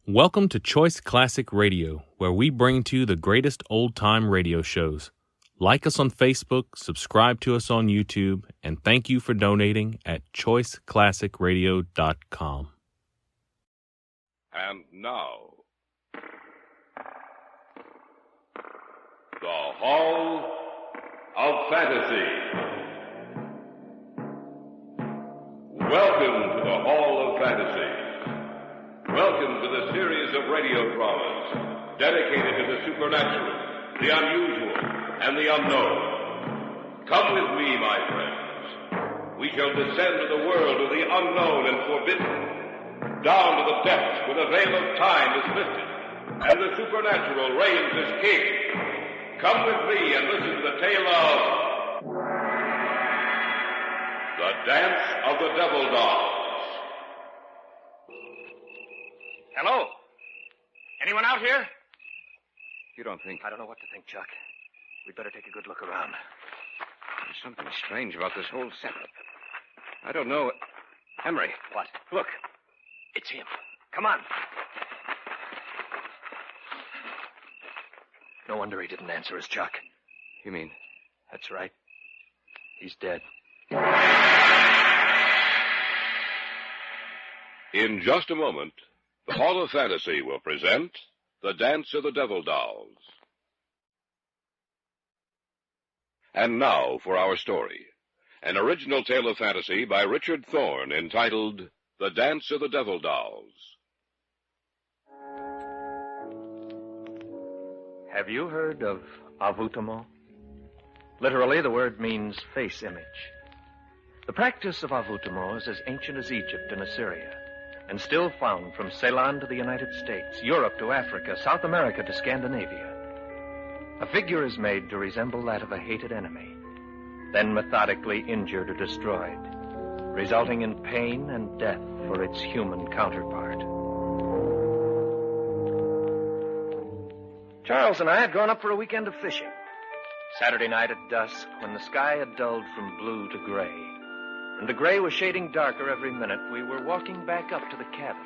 Welcome to Choice Classic Radio, where we bring to you the greatest old-time radio shows. Like us on Facebook, subscribe to us on YouTube, and thank you for donating at choiceclassicradio.com. And now, the Hall of Fantasy. Welcome to the Hall of Fantasy. Welcome to the series of radio dramas dedicated to the supernatural, the unusual, and the unknown. Come with me, my friends. We shall descend to the world of the unknown and forbidden, down to the depths where the veil of time is lifted, and the supernatural reigns as king. Come with me and listen to the tale of The Dance of the Devil Dolls. Hello? Anyone out here? You don't think... I don't know what to think, Chuck. We'd better take a good look around. There's something strange about this whole setup. I don't know... Emery. What? Look. It's him. Come on. No wonder he didn't answer us, Chuck. You mean? That's right. He's dead. In just a moment, the Hall of Fantasy will present The Dance of the Devil Dolls. And now for our story. An original tale of fantasy by Richard Thorne entitled The Dance of the Devil Dolls. Have you heard of avoutement? Literally, the word means face image. The practice of avoutement is as ancient as Egypt and Assyria, and still found from Ceylon to the United States, Europe to Africa, South America to Scandinavia. A figure is made to resemble that of a hated enemy, then methodically injured or destroyed, resulting in pain and death for its human counterpart. Charles and I had gone up for a weekend of fishing. Saturday night at dusk, when the sky had dulled from blue to gray, and the gray was shading darker every minute, we were walking back up to the cabin.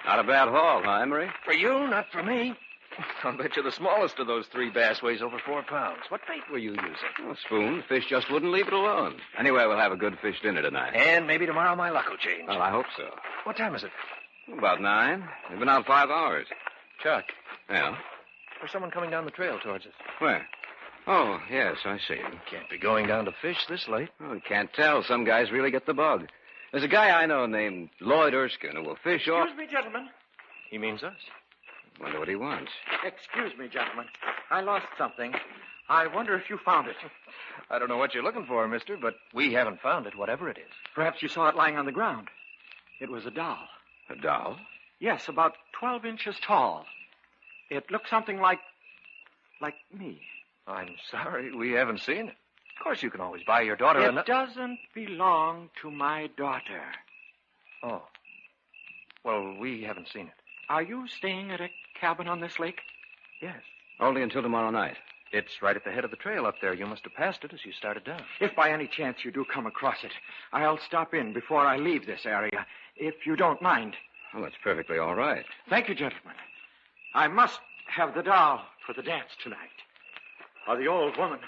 Not a bad haul, huh, Emery? For you, not for me. I'll bet you the smallest of those 3 bass weighs over 4 pounds. What bait were you using? Oh, spoon. Fish just wouldn't leave it alone. Anyway, we'll have a good fish dinner tonight. And maybe tomorrow my luck will change. Well, I hope so. What time is it? About 9. We've been out 5 hours. Chuck, Yeah? there's someone coming down the trail towards us. Where? Oh, yes, I see. Can't be going down to fish this late. Oh, can't tell. Some guys really get the bug. There's a guy I know named Lloyd Erskine who will fish off... Excuse me, gentlemen. He means us. Wonder what he wants. Excuse me, gentlemen. I lost something. I wonder if you found it. I don't know what you're looking for, mister, but we haven't found it, whatever it is. Perhaps you saw it lying on the ground. It was a doll. A doll? Yes, about 12 inches tall. It looked something like me. I'm sorry, we haven't seen it. Of course, you can always buy your daughter It doesn't belong to my daughter. Oh. Well, we haven't seen it. Are you staying at a cabin on this lake? Yes. Only until tomorrow night. It's right at the head of the trail up there. You must have passed it as you started down. If by any chance you do come across it, I'll stop in before I leave this area, if you don't mind. Oh, that's perfectly all right. Thank you, gentlemen. I must have the doll for the dance tonight, or the old woman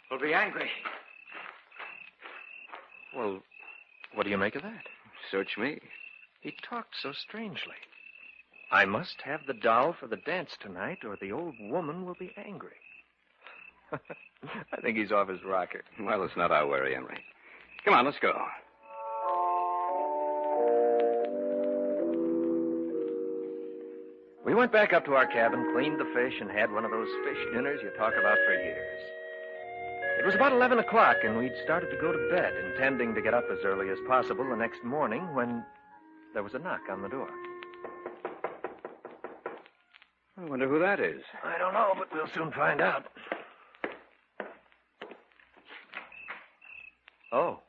will be angry. Well, what do you make of that? Search me. He talked so strangely. I must have the doll for the dance tonight, or the old woman will be angry. I think he's off his rocker. Well, it's not our worry, Emery. Come on, let's go. We went back up to our cabin, cleaned the fish, and had one of those fish dinners you talk about for years. It was about 11 o'clock, and we'd started to go to bed, intending to get up as early as possible the next morning when there was a knock on the door. I wonder who that is. I don't know, but we'll soon find out. Oh,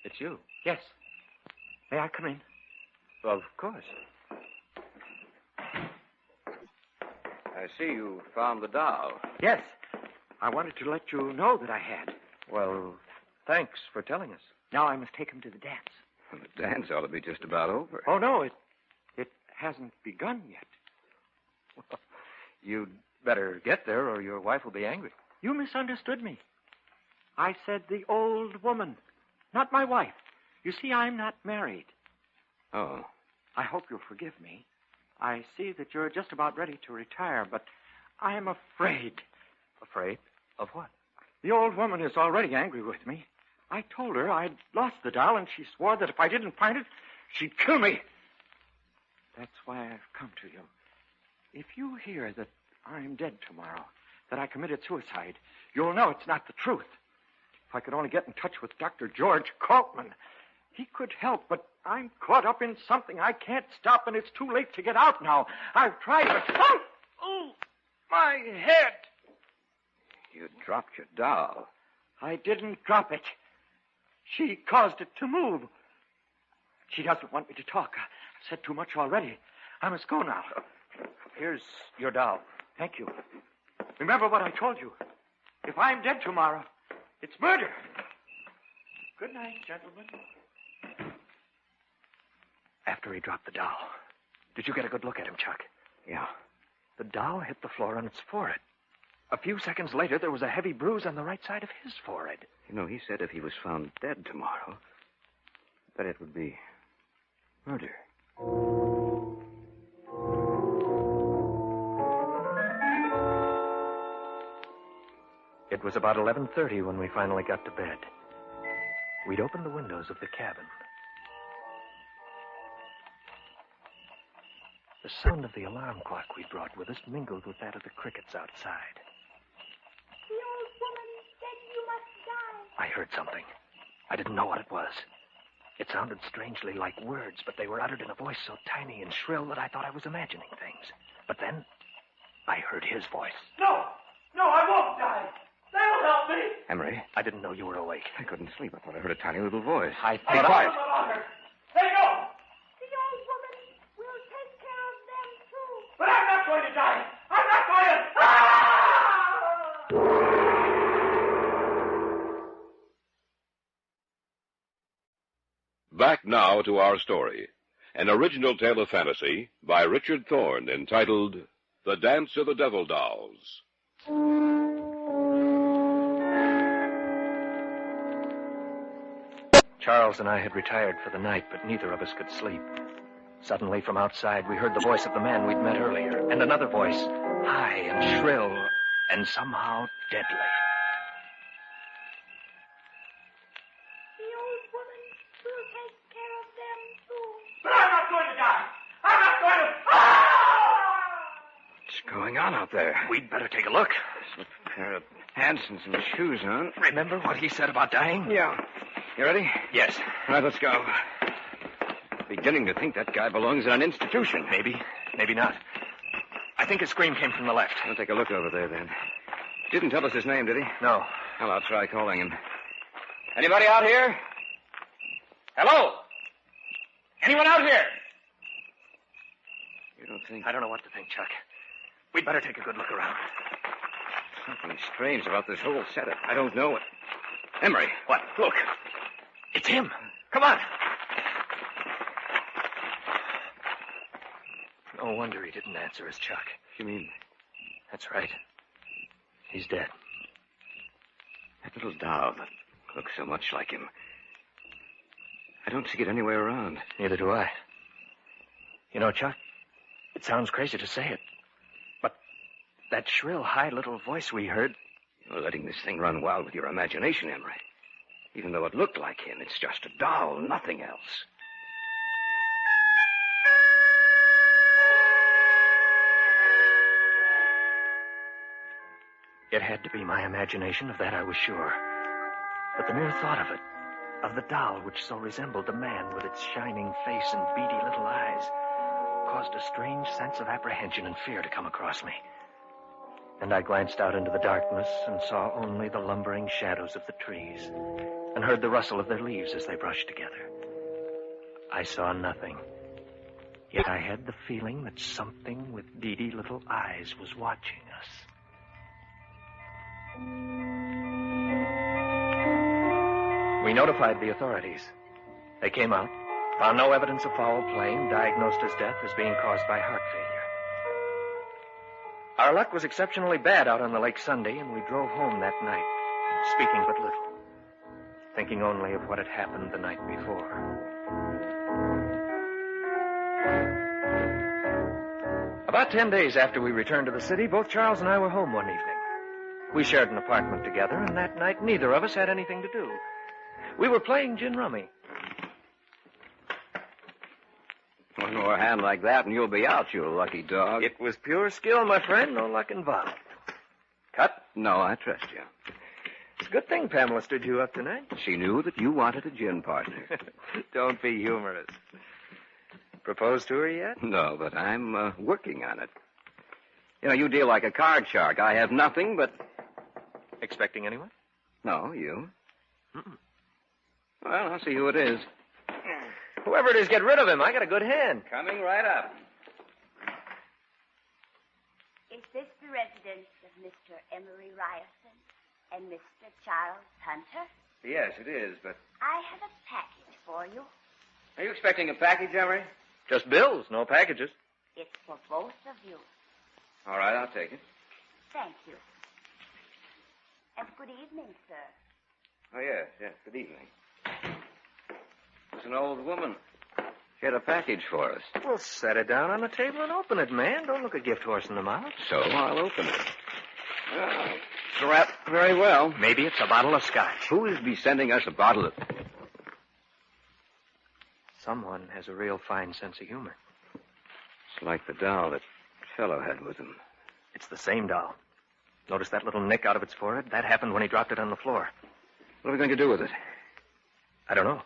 it's you. Yes. May I come in? Of course. I see you found the doll. Yes. I wanted to let you know that I had. Well, thanks for telling us. Now I must take him to the dance. Well, the dance ought to be just about over. Oh, no, it hasn't begun yet. Well, you'd better get there or your wife will be angry. You misunderstood me. I said the old woman, not my wife. You see, I'm not married. Oh. I hope you'll forgive me. I see that you're just about ready to retire, but I'm afraid. Afraid? Of what? The old woman is already angry with me. I told her I'd lost the doll, and she swore that if I didn't find it, she'd kill me. That's why I've come to you. If you hear that I'm dead tomorrow, that I committed suicide, you'll know it's not the truth. If I could only get in touch with Dr. George Kaltman, he could help, but I'm caught up in something I can't stop, and it's too late to get out now. I've tried, but... Oh, my head! You dropped your doll. I didn't drop it. She caused it to move. She doesn't want me to talk. I've said too much already. I must go now. Here's your doll. Thank you. Remember what I told you. If I'm dead tomorrow, it's murder. Good night, gentlemen. After he dropped the doll, did you get a good look at him, Chuck? Yeah. The doll hit the floor on its forehead. A few seconds later, there was a heavy bruise on the right side of his forehead. You know, he said if he was found dead tomorrow, that it would be murder. It was about 11:30 when we finally got to bed. We'd opened the windows of the cabin. The sound of the alarm clock we'd brought with us mingled with that of the crickets outside. The old woman said you must die. I heard something. I didn't know what it was. It sounded strangely like words, but they were uttered in a voice so tiny and shrill that I thought I was imagining things. But then, I heard his voice. No, I won't die. They'll help me. Emery, I didn't know you were awake. I couldn't sleep. I thought I heard a tiny little voice. Be Quiet. quiet. They go. The old woman will take care of them, too. But I'm not going to die. I'm not going to... Back now to our story. An original tale of fantasy by Richard Thorne entitled The Dance of the Devil Dolls. Charles and I had retired for the night, but neither of us could sleep. Suddenly, from outside, we heard the voice of the man we'd met earlier, and another voice, high and shrill, and somehow deadly. The old woman will take care of them, too. But I'm not going to die. I'm not going to... What's going on out there? We'd better take a look. A pair of pants and some shoes on. Remember what he said about dying? Yeah. You ready? Yes. All right, let's go. Beginning to think that guy belongs in an institution. Maybe. Maybe not. I think his scream came from the left. I'll take a look over there, then. Didn't tell us his name, did he? No. Well, I'll try calling him. Anybody out here? Hello? Anyone out here? You don't think... I don't know what to think, Chuck. We'd better take a good look around. Something strange about this whole setup. I don't know it. Emery. What? Look. It's him. Come on. No wonder he didn't answer us, Chuck. You mean That's right. He's dead. that little doll that looks so much like him? I don't see it anywhere around. Neither do I. You know, Chuck, it sounds crazy to say it, but that shrill, high little voice we heard... You're letting this thing run wild with your imagination, Emery. Even though it looked like him, it's just a doll, nothing else. It had to be my imagination, of that I was sure. But the mere thought of it, of the doll which so resembled the man with its shining face and beady little eyes, caused a strange sense of apprehension and fear to come across me. And I glanced out into the darkness and saw only the lumbering shadows of the trees and heard the rustle of their leaves as they brushed together. I saw nothing. Yet I had the feeling that something with beady little eyes was watching us. We notified the authorities. They came out, Found no evidence of foul play and diagnosed his death as being caused by heart failure. Our luck was exceptionally bad out on the lake Sunday, and we drove home that night, speaking but little, thinking only of what had happened the night before. About 10 days after we returned to the city, both Charles and I were home one evening. We shared an apartment together, and that night neither of us had anything to do. We were playing gin rummy. One more hand like that and you'll be out, you lucky dog. It was pure skill, my friend, no luck involved. Cut? No, I trust you. It's a good thing Pamela stood you up tonight. She knew that you wanted a gin partner. Don't be humorous. Proposed to her yet? No, but I'm working on it. You know, you deal like a card shark. I have nothing but... Expecting anyone? No, you. Mm-mm. Well, I'll see who it is. Whoever it is, get rid of him. I got a good hand. Coming right up. Is this the residence of Mr. Emery Ryerson and Mr. Charles Hunter? Yes, it is, but... I have a package for you. Are you expecting a package, Emery? Just bills, no packages. It's for both of you. All right, I'll take it. Thank you. And good evening, sir. Oh, yes, good evening. It's an old woman. She had a package for us. Well, set it down on the table and open it, man. Don't look a gift horse in the mouth. So I'll open it. Well, it's wrapped very well. Maybe it's a bottle of scotch. Who is be sending us a bottle of... Someone has a real fine sense of humor. It's like the doll that fellow had with him. It's the same doll. Notice that little nick out of its forehead? That happened when he dropped it on the floor. What are we going to do with it? I don't know.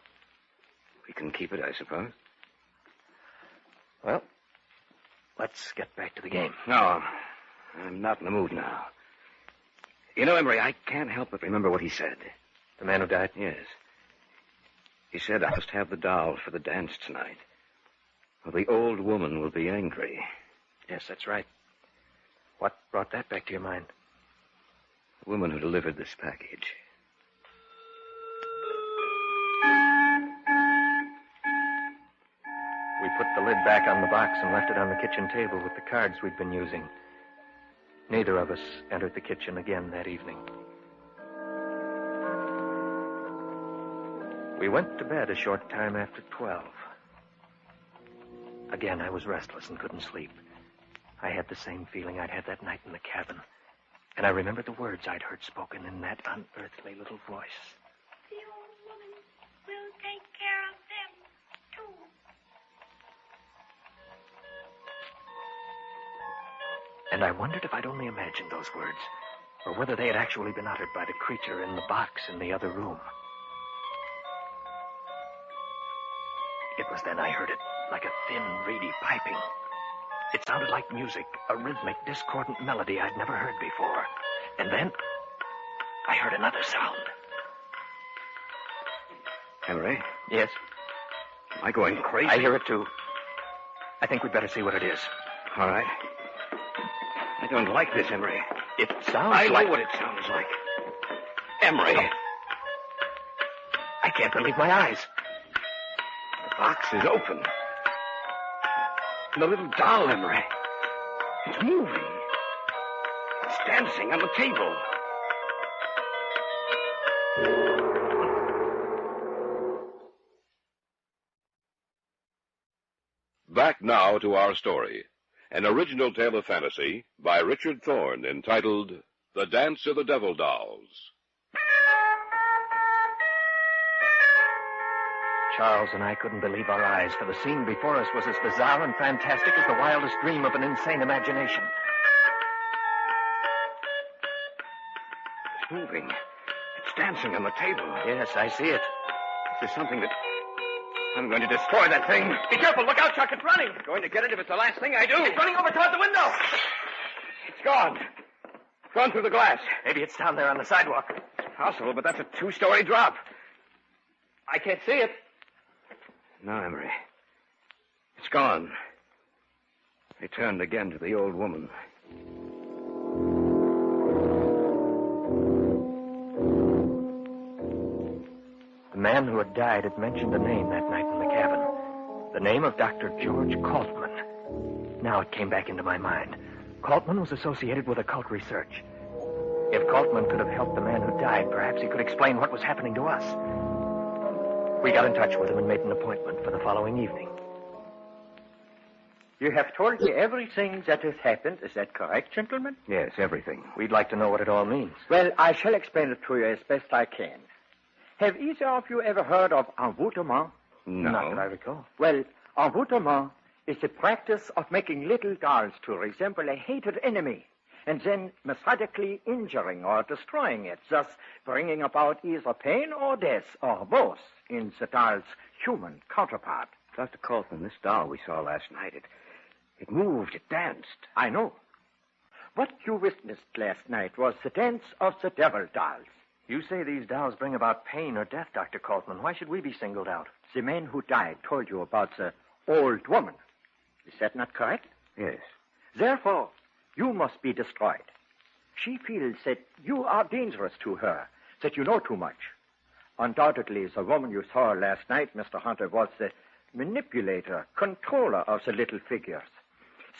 We can keep it, I suppose. Well, let's get back to the game. No, I'm not in the mood now. You know, Emery, I can't help but remember what he said. The man who died? Yes. He said I must have the doll for the dance tonight, or the old woman will be angry. Yes, that's right. What brought that back to your mind? The woman who delivered this package. We put the lid back on the box and left it on the kitchen table with the cards we'd been using. Neither of us entered the kitchen again that evening. We went to bed a short time after 12. Again, I was restless and couldn't sleep. I had the same feeling I'd had that night in the cabin. And I remembered the words I'd heard spoken in that unearthly little voice. The old woman will take care of them, too. And I wondered if I'd only imagined those words, or whether they had actually been uttered by the creature in the box in the other room. It was then I heard it, like a thin, reedy piping. It sounded like music, a rhythmic, discordant melody I'd never heard before. And then I heard another sound. Emery? Yes? Am I going crazy? I hear it, too. I think we'd better see what it is. All right. I don't like this, Emery. It sounds I like... know what it sounds like. Emery. No. I can't believe my eyes. The box is open. And the little doll, Emery. It's moving. It's dancing on the table. Back now to our story. An original tale of fantasy by Richard Thorne entitled The Dance of the Devil Dolls. Charles and I couldn't believe our eyes, for the scene before us was as bizarre and fantastic as the wildest dream of an insane imagination. It's moving. It's dancing on the table. Yes, I see it. This is something that... I'm going to destroy that thing. Be careful. Look out, Chuck. It's running. I'm going to get it if it's the last thing I do. It's running over toward the window. It's gone. It's gone through the glass. Maybe it's down there on the sidewalk. It's possible, but that's a 2-story drop. I can't see it. No, Emery. It's gone. They turned again to the old woman. The man who had died had mentioned a name that night in the cabin. The name of Dr. George Kaltman. Now it came back into my mind. Kaltman was associated with occult research. If Kaltman could have helped the man who died, perhaps he could explain what was happening to us. We got in touch with him and made an appointment for the following evening. You have told me everything that has happened. Is that correct, gentlemen? Yes, everything. We'd like to know what it all means. Well, I shall explain it to you as best I can. Have either of you ever heard of envoûtement? No. Not that I recall. Well, envoûtement is the practice of making little dolls to resemble a hated enemy and then methodically injuring or destroying it, thus bringing about either pain or death, or both, in the doll's human counterpart. Dr. Kaltman, this doll we saw last night, it moved, it danced. I know. What you witnessed last night was the dance of the devil dolls. You say these dolls bring about pain or death, Dr. Kaltman. Why should we be singled out? The man who died told you about the old woman. Is that not correct? Yes. Therefore, you must be destroyed. She feels that you are dangerous to her, that you know too much. Undoubtedly, the woman you saw last night, Mr. Hunter, was the manipulator, controller of the little figures.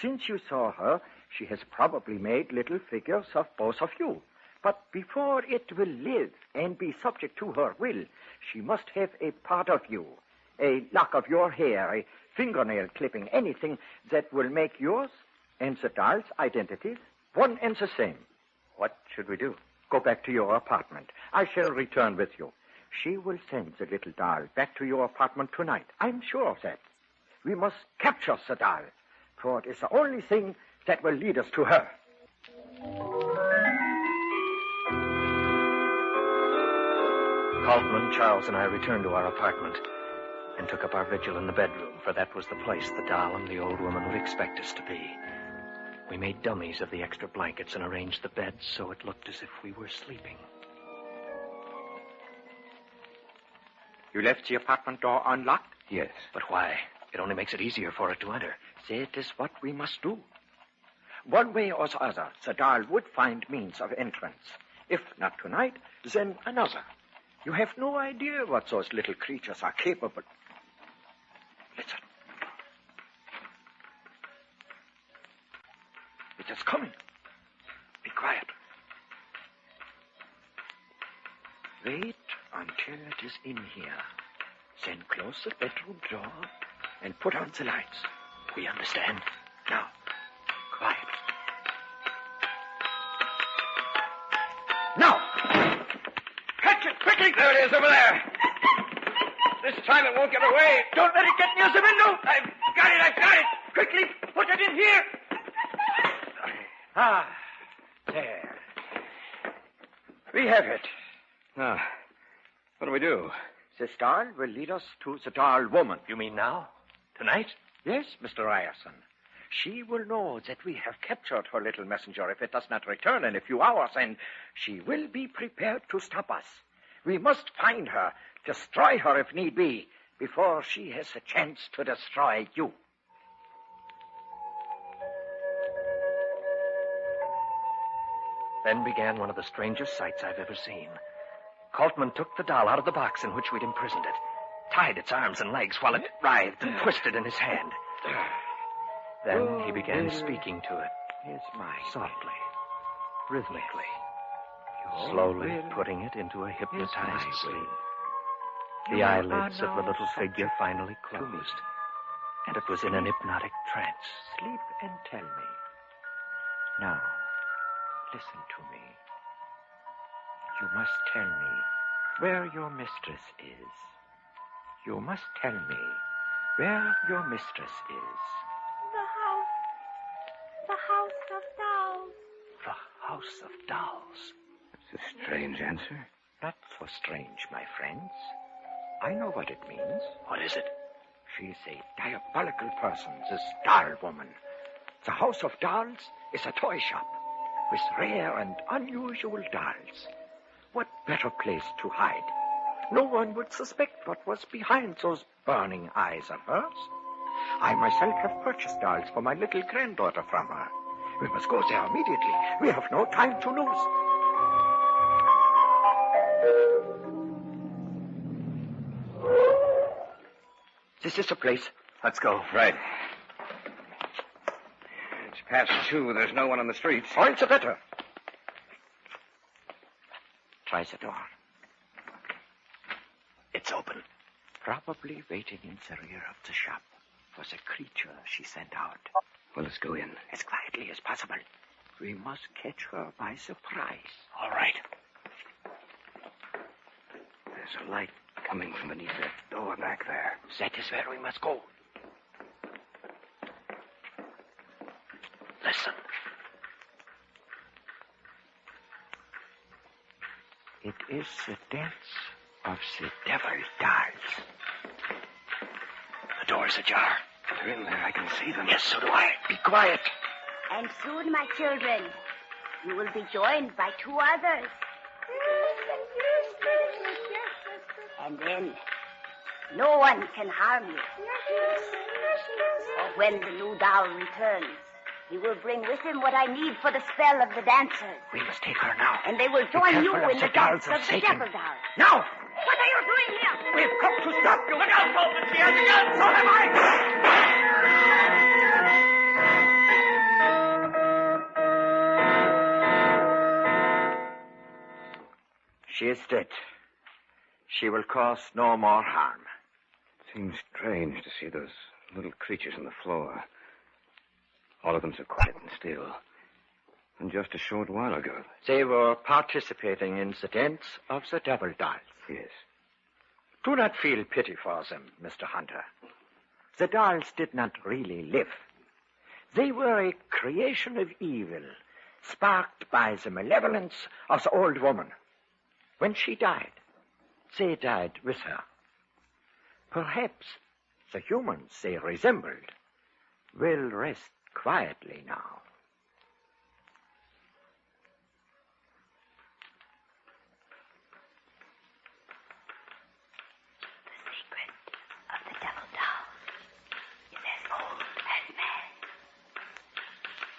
Since you saw her, she has probably made little figures of both of you. But before it will live and be subject to her will, she must have a part of you, a lock of your hair, a fingernail clipping, anything that will make yours and the doll's identities one and the same. What should we do? Go back to your apartment. I shall return with you. She will send the little doll back to your apartment tonight. I'm sure of that. We must capture the doll, for it is the only thing that will lead us to her. Kaltman, Charles, and I returned to our apartment and took up our vigil in the bedroom, for that was the place the doll and the old woman would expect us to be. We made dummies of the extra blankets and arranged the beds so it looked as if we were sleeping. You left the apartment door unlocked? Yes. But why? It only makes it easier for it to enter. That is what we must do. One way or the other, the doll would find means of entrance. If not tonight, then another. You have no idea what those little creatures are capable. Listen. It is coming. Be quiet. Wait until it is in here. Then close the bedroom door and put on the lights. We understand. Now, quiet. Now! Catch it quickly! There it is over there. This time it won't get away. Don't let it get near the window! I've got it! Quickly, put it in here! Ah, there. We have it. Now, what do we do? This doll will lead us to the doll woman. You mean now? Tonight? Yes, Mr. Ryerson. She will know that we have captured her little messenger if it does not return in a few hours, and she will be prepared to stop us. We must find her, destroy her if need be, before she has a chance to destroy you. Then began one of the strangest sights I've ever seen. Kaltman took the doll out of the box in which we'd imprisoned it, tied its arms and legs while it writhed and twisted in his hand. Then he began speaking to it, softly, rhythmically, slowly putting it into a hypnotized sleep. The eyelids of the little figure finally closed, and it was in an hypnotic trance. Sleep and tell me. Now, listen to me. You must tell me where your mistress is. You must tell me where your mistress is. The house of dolls. The House of Dolls. That's a strange answer. Not so strange, my friends. I know what it means. What is it? She's a diabolical person, this doll woman. The House of Dolls is a toy shop with rare and unusual dolls. What better place to hide? No one would suspect what was behind those burning eyes of hers. I myself have purchased dolls for my little granddaughter from her. We must go there immediately. We have no time to lose. This is the place. Let's go. Right. It's past 2. There's no one on the streets. Points are better. Try the door. It's open. Probably waiting in the rear of the shop for the creature she sent out. Well, let's go in. As quietly as possible. We must catch her by surprise. All right. There's a light coming from beneath that door back there. That is where we must go. Listen. It is the dance of the devil dolls. The door's ajar. They're in there. I can see them. Yes, so do I. Be quiet. And soon, my children, you will be joined by 2 others. And then, no one can harm you. For when the new doll returns, he will bring with him what I need for the spell of the dancers. We must take her now. And they will join you careful of in the the dance dolls of of the Satan. devil dolls. Now! What are you doing here? We've come to stop you. Look out, Bolton. She has a gun. So have I. She is dead. She will cause no more harm. Seems strange to see those little creatures on the floor. All of them so quiet and still. And just a short while ago. They were participating in the dance of the devil dolls. Yes. Do not feel pity for them, Mr. Hunter. The dolls did not really live. They were a creation of evil, sparked by the malevolence of the old woman. When she died, they died with her. Perhaps the humans they resembled will rest quietly now. The secret of the devil dolls is as old as man.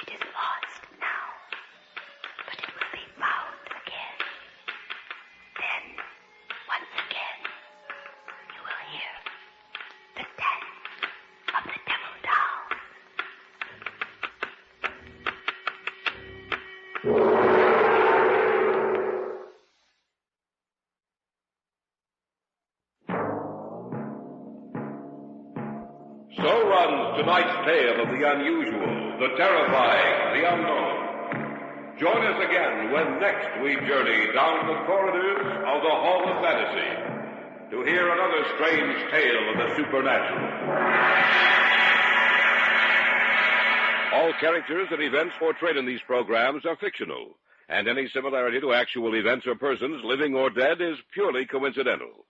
It is lost now, but it will be found again. Then, once again, you will hear the dance of the devil dolls. So runs tonight's tale of the unusual, the terrifying, the unknown. Join us again when next we journey down the corridors of the Hall of Fantasy to hear another strange tale of the supernatural. All characters and events portrayed in these programs are fictional, and any similarity to actual events or persons, living or dead, is purely coincidental.